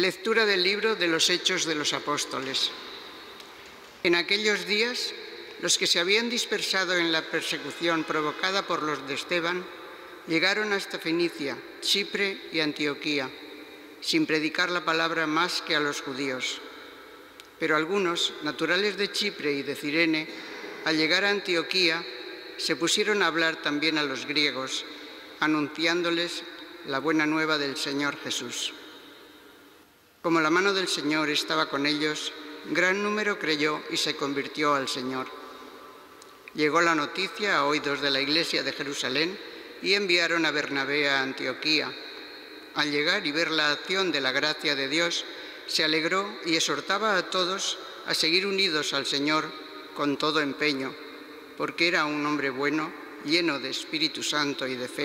Lectura del libro de los Hechos de los Apóstoles. En aquellos días, los que se habían dispersado en la persecución provocada por los de Esteban llegaron hasta Fenicia, Chipre y Antioquía, sin predicar la palabra más que a los judíos. Pero algunos, naturales de Chipre y de Cirene, al llegar a Antioquía, se pusieron a hablar también a los griegos, anunciándoles la buena nueva del Señor Jesús. Como la mano del Señor estaba con ellos, gran número creyó y se convirtió al Señor. Llegó la noticia a oídos de la iglesia de Jerusalén y enviaron a Bernabé a Antioquía. Al llegar y ver la acción de la gracia de Dios, se alegró y exhortaba a todos a seguir unidos al Señor con todo empeño, porque era un hombre bueno, lleno de Espíritu Santo y de fe.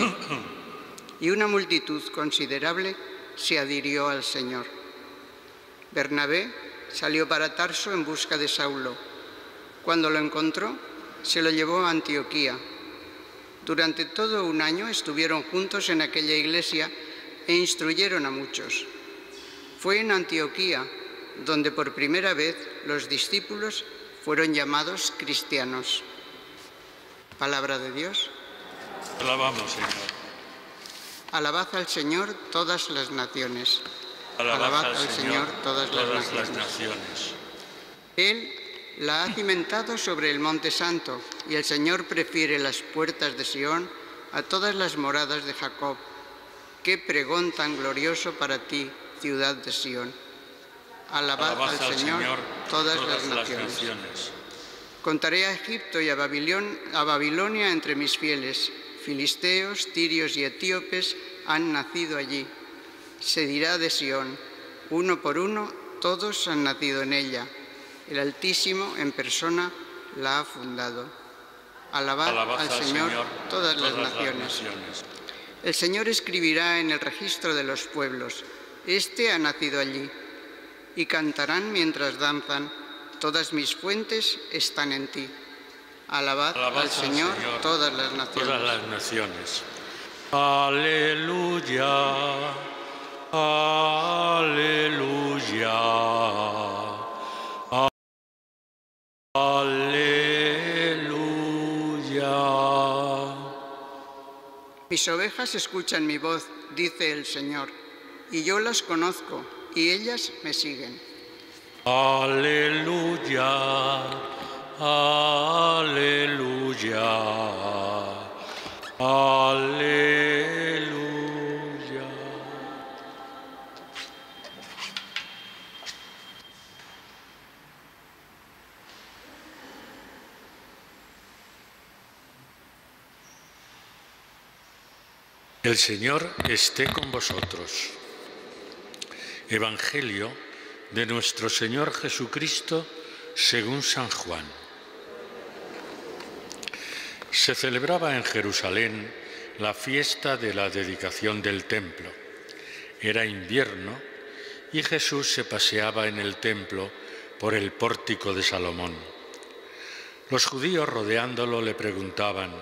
Y una multitud considerable se adhirió al Señor. Bernabé salió para Tarso en busca de Saulo. Cuando lo encontró, se lo llevó a Antioquía. Durante todo un año estuvieron juntos en aquella iglesia e instruyeron a muchos. Fue en Antioquía donde por primera vez los discípulos fueron llamados cristianos. Palabra de Dios. Alabamos, Señor. Alabad al Señor todas las naciones. Alabad al Señor todas las naciones. Él la ha cimentado sobre el monte santo, y el Señor prefiere las puertas de Sión a todas las moradas de Jacob. Qué pregón tan glorioso para ti, ciudad de Sión. Alabad al Señor todas las naciones. Contaré a Egipto y a Babilonia entre mis fieles. Filisteos, tirios y etíopes han nacido allí. Se dirá de Sión, uno por uno, todos han nacido en ella. El Altísimo en persona la ha fundado. Alabad al Señor todas las naciones. El Señor escribirá en el registro de los pueblos, este ha nacido allí. Y cantarán mientras danzan, todas mis fuentes están en ti. Alabad al Señor todas las naciones. Aleluya. Aleluya, aleluya. Mis ovejas escuchan mi voz, dice el Señor, y yo las conozco, y ellas me siguen. Aleluya, aleluya, aleluya. El Señor esté con vosotros. Evangelio de nuestro Señor Jesucristo según San Juan. Se celebraba en Jerusalén la fiesta de la dedicación del templo. Era invierno y Jesús se paseaba en el templo por el pórtico de Salomón. Los judíos rodeándolo le preguntaban: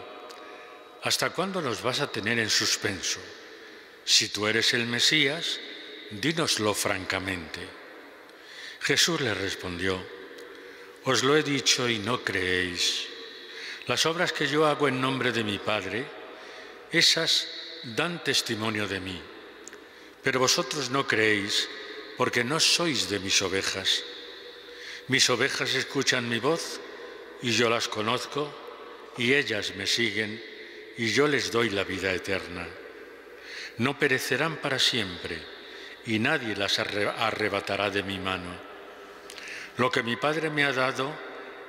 ¿hasta cuándo nos vas a tener en suspenso? Si tú eres el Mesías, dínoslo francamente. Jesús les respondió: os lo he dicho y no creéis. Las obras que yo hago en nombre de mi Padre, esas dan testimonio de mí. Pero vosotros no creéis porque no sois de mis ovejas. Mis ovejas escuchan mi voz y yo las conozco y ellas me siguen y yo les doy la vida eterna. No perecerán para siempre, y nadie las arrebatará de mi mano. Lo que mi Padre me ha dado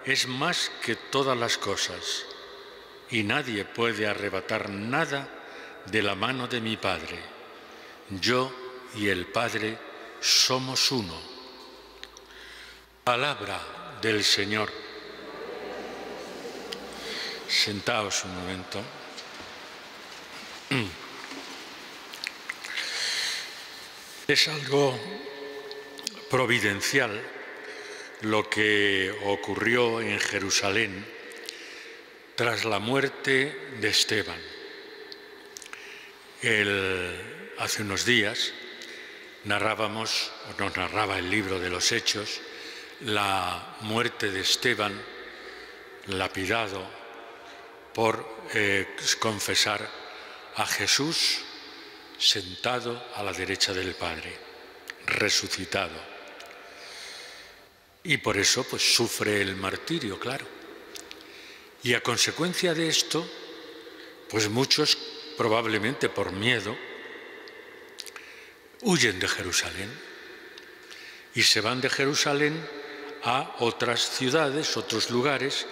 es más que todas las cosas, y nadie puede arrebatar nada de la mano de mi Padre. Yo y el Padre somos uno. Palabra del Señor. Sentaos un momento. Es algo providencial lo que ocurrió en Jerusalén tras la muerte de Esteban. Hace unos días nos narraba el libro de los Hechos, la muerte de Esteban, lapidado por confesar a Jesús sentado a la derecha del Padre, resucitado. Y por eso pues sufre el martirio, claro. Y a consecuencia de esto, pues muchos, probablemente por miedo, huyen de Jerusalén y se van de Jerusalén a otras ciudades, otros lugares,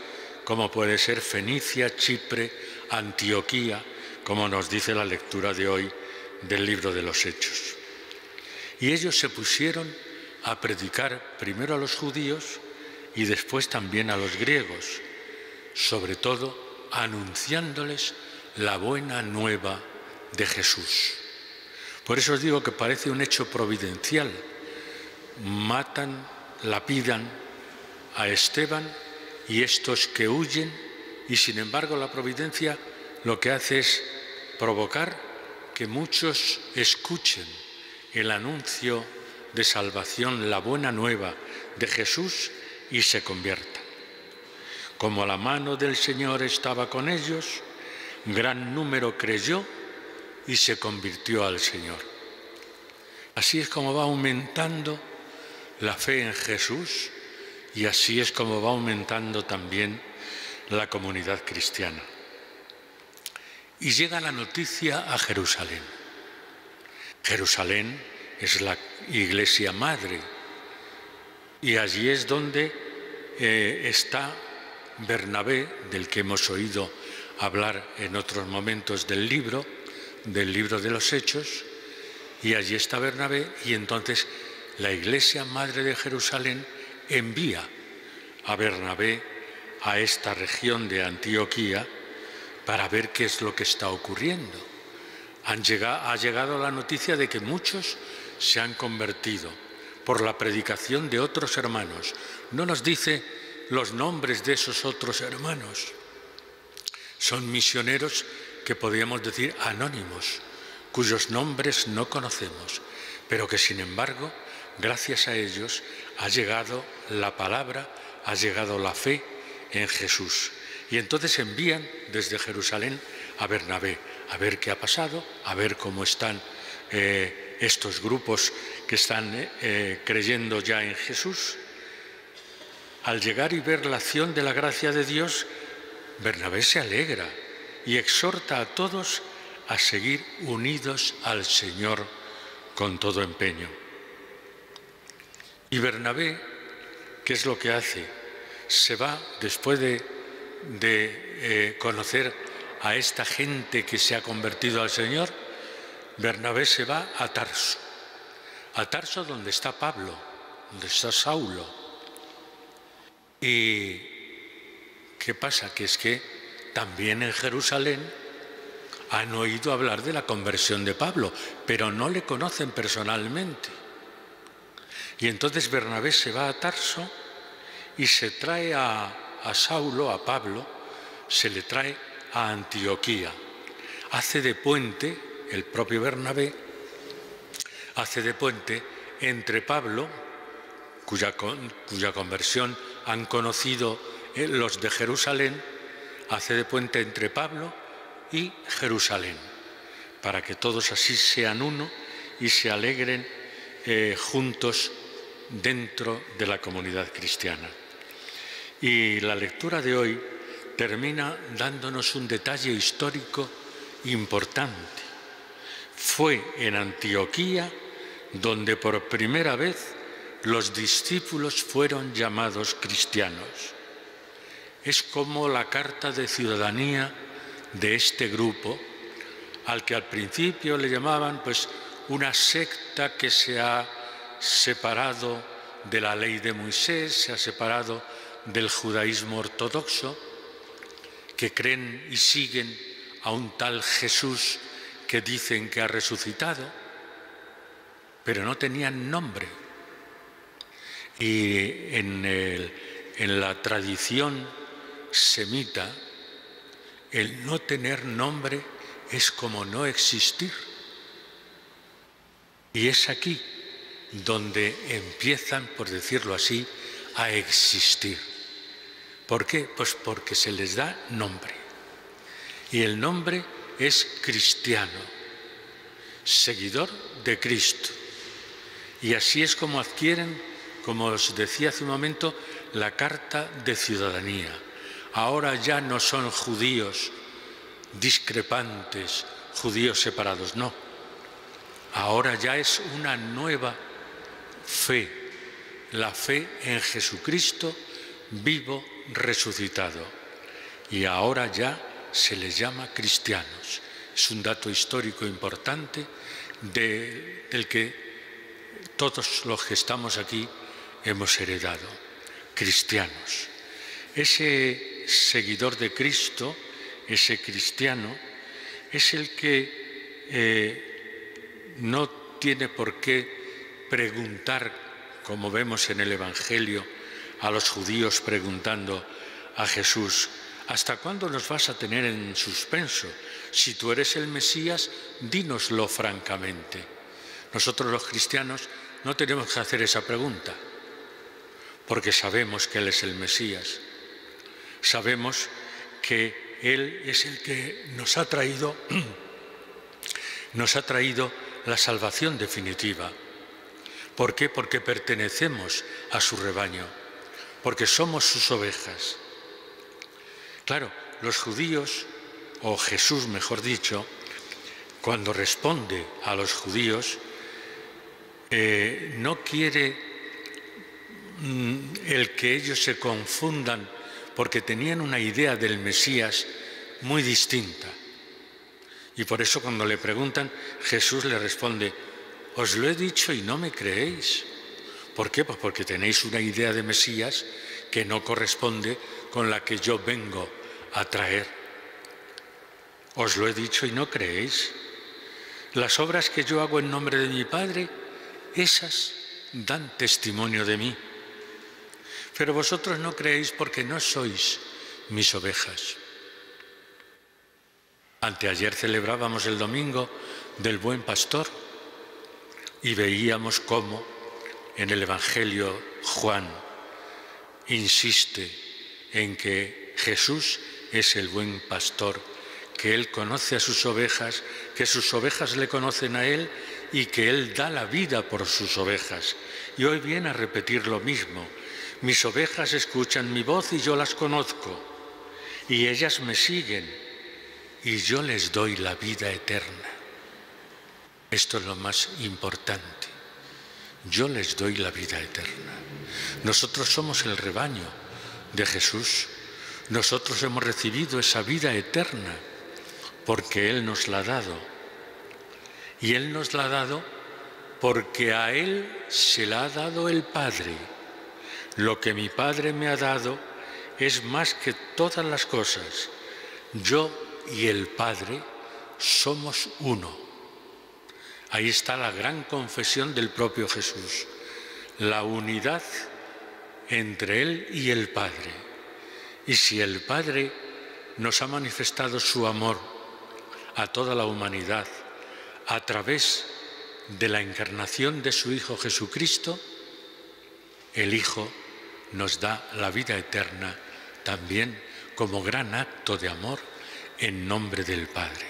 como puede ser Fenicia, Chipre, Antioquía, como nos dice la lectura de hoy del libro de los Hechos. Y ellos se pusieron a predicar primero a los judíos y después también a los griegos, sobre todo anunciándoles la buena nueva de Jesús. Por eso os digo que parece un hecho providencial. Matan, lapidan a Esteban y estos que huyen, y sin embargo la providencia lo que hace es provocar que muchos escuchen el anuncio de salvación, la buena nueva de Jesús, y se conviertan. Como la mano del Señor estaba con ellos, gran número creyó y se convirtió al Señor. Así es como va aumentando la fe en Jesús y así es como va aumentando también la comunidad cristiana. Y llega la noticia a Jerusalén. Jerusalén es la iglesia madre y allí es donde está Bernabé, del que hemos oído hablar en otros momentos del libro de los Hechos, y allí está Bernabé, y entonces la iglesia madre de Jerusalén envía a Bernabé a esta región de Antioquía para ver qué es lo que está ocurriendo. Ha llegado la noticia de que muchos se han convertido por la predicación de otros hermanos. No nos dice los nombres de esos otros hermanos. Son misioneros que podríamos decir anónimos, cuyos nombres no conocemos, pero que sin embargo, gracias a ellos, ha llegado la palabra, ha llegado la fe en Jesús. Y entonces envían desde Jerusalén a Bernabé, a ver qué ha pasado, a ver cómo están estos grupos que están creyendo ya en Jesús. Al llegar y ver la acción de la gracia de Dios, Bernabé se alegra y exhorta a todos a seguir unidos al Señor con todo empeño. Y Bernabé, ¿qué es lo que hace? Se va, después de conocer a esta gente que se ha convertido al Señor, Bernabé se va a Tarso donde está Pablo, donde está Saulo. ¿Y qué pasa? Que es que también en Jerusalén han oído hablar de la conversión de Pablo, pero no le conocen personalmente. Y entonces Bernabé se va a Tarso y se trae a Saulo, a Pablo, se le trae a Antioquía. Hace de puente, el propio Bernabé, hace de puente entre Pablo, cuya conversión han conocido los de Jerusalén, hace de puente entre Pablo y Jerusalén, para que todos así sean uno y se alegren juntos dentro de la comunidad cristiana. Y la lectura de hoy termina dándonos un detalle histórico importante. Fue en Antioquía donde por primera vez los discípulos fueron llamados cristianos. Es como la carta de ciudadanía de este grupo, al que al principio le llamaban pues una secta que se ha separado de la ley de Moisés, se ha separado del judaísmo ortodoxo, que creen y siguen a un tal Jesús que dicen que ha resucitado, pero no tenían nombre. Y en la tradición semita, el no tener nombre es como no existir. Y es aquí donde empiezan, por decirlo así, a existir. ¿Por qué? Pues porque se les da nombre. Y el nombre es cristiano, seguidor de Cristo. Y así es como adquieren, como os decía hace un momento, la carta de ciudadanía. Ahora ya no son judíos discrepantes, judíos separados, no. Ahora ya es una nueva fe, la fe en Jesucristo vivo, resucitado. Y ahora ya se les llama cristianos. Es un dato histórico importante del que todos los que estamos aquí hemos heredado. Cristianos. Ese seguidor de Cristo, ese cristiano, es el que no tiene por qué preguntar, como vemos en el Evangelio, a los judíos preguntando a Jesús: ¿hasta cuándo nos vas a tener en suspenso? Si tú eres el Mesías, dínoslo francamente. Nosotros los cristianos no tenemos que hacer esa pregunta, porque sabemos que Él es el Mesías. Sabemos que Él es el que nos ha traído la salvación definitiva. ¿Por qué? Porque pertenecemos a su rebaño, porque somos sus ovejas. Claro, los judíos, o Jesús mejor dicho, cuando responde a los judíos, no quiere el que ellos se confundan, porque tenían una idea del Mesías muy distinta. Y por eso cuando le preguntan, Jesús le responde: os lo he dicho y no me creéis. ¿Por qué? Pues porque tenéis una idea de Mesías que no corresponde con la que yo vengo a traer. Os lo he dicho y no creéis. Las obras que yo hago en nombre de mi Padre, esas dan testimonio de mí. Pero vosotros no creéis porque no sois mis ovejas. Anteayer celebrábamos el domingo del Buen Pastor y veíamos cómo en el Evangelio Juan insiste en que Jesús es el buen pastor, que Él conoce a sus ovejas, que sus ovejas le conocen a Él y que Él da la vida por sus ovejas. Y hoy viene a repetir lo mismo: mis ovejas escuchan mi voz y yo las conozco, y ellas me siguen, y yo les doy la vida eterna. Esto es lo más importante. Yo les doy la vida eterna. Nosotros somos el rebaño de Jesús. Nosotros hemos recibido esa vida eterna porque Él nos la ha dado. Y Él nos la ha dado porque a Él se la ha dado el Padre. Lo que mi Padre me ha dado es más que todas las cosas. Yo y el Padre somos uno. Ahí está la gran confesión del propio Jesús, la unidad entre Él y el Padre. Y si el Padre nos ha manifestado su amor a toda la humanidad a través de la encarnación de su Hijo Jesucristo, el Hijo nos da la vida eterna también como gran acto de amor en nombre del Padre.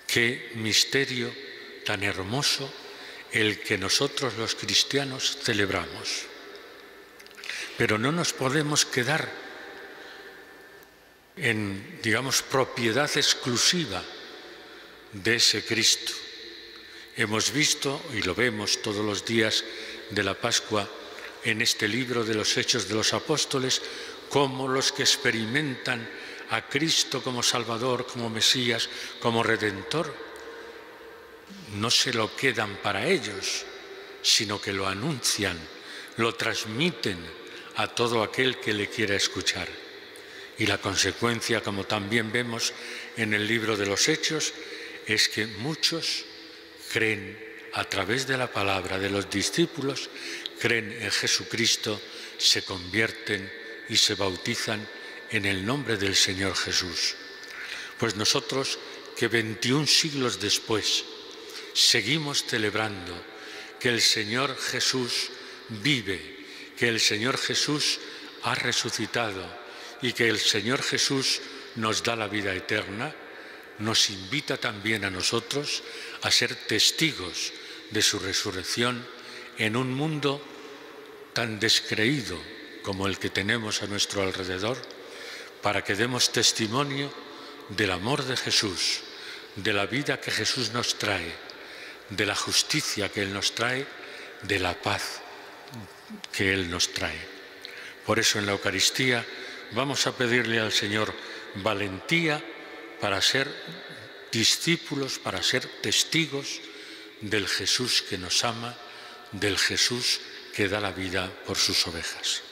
Qué misterio tan hermoso el que nosotros los cristianos celebramos. Pero no nos podemos quedar en, digamos, propiedad exclusiva de ese Cristo. Hemos visto, y lo vemos todos los días de la Pascua, en este libro de los Hechos de los Apóstoles, cómo los que experimentan a Cristo como Salvador, como Mesías, como Redentor, no se lo quedan para ellos, sino que lo anuncian, lo transmiten a todo aquel que le quiera escuchar. Y la consecuencia, como también vemos en el libro de los Hechos, es que muchos creen a través de la palabra de los discípulos, creen en Jesucristo, se convierten y se bautizan en el nombre del Señor Jesús. Pues nosotros, que 21 siglos después seguimos celebrando que el Señor Jesús vive, que el Señor Jesús ha resucitado y que el Señor Jesús nos da la vida eterna, nos invita también a nosotros a ser testigos de su resurrección en un mundo tan descreído como el que tenemos a nuestro alrededor, para que demos testimonio del amor de Jesús, de la vida que Jesús nos trae, de la justicia que Él nos trae, de la paz que Él nos trae. Por eso en la Eucaristía vamos a pedirle al Señor valentía para ser discípulos, para ser testigos del Jesús que nos ama, del Jesús que da la vida por sus ovejas.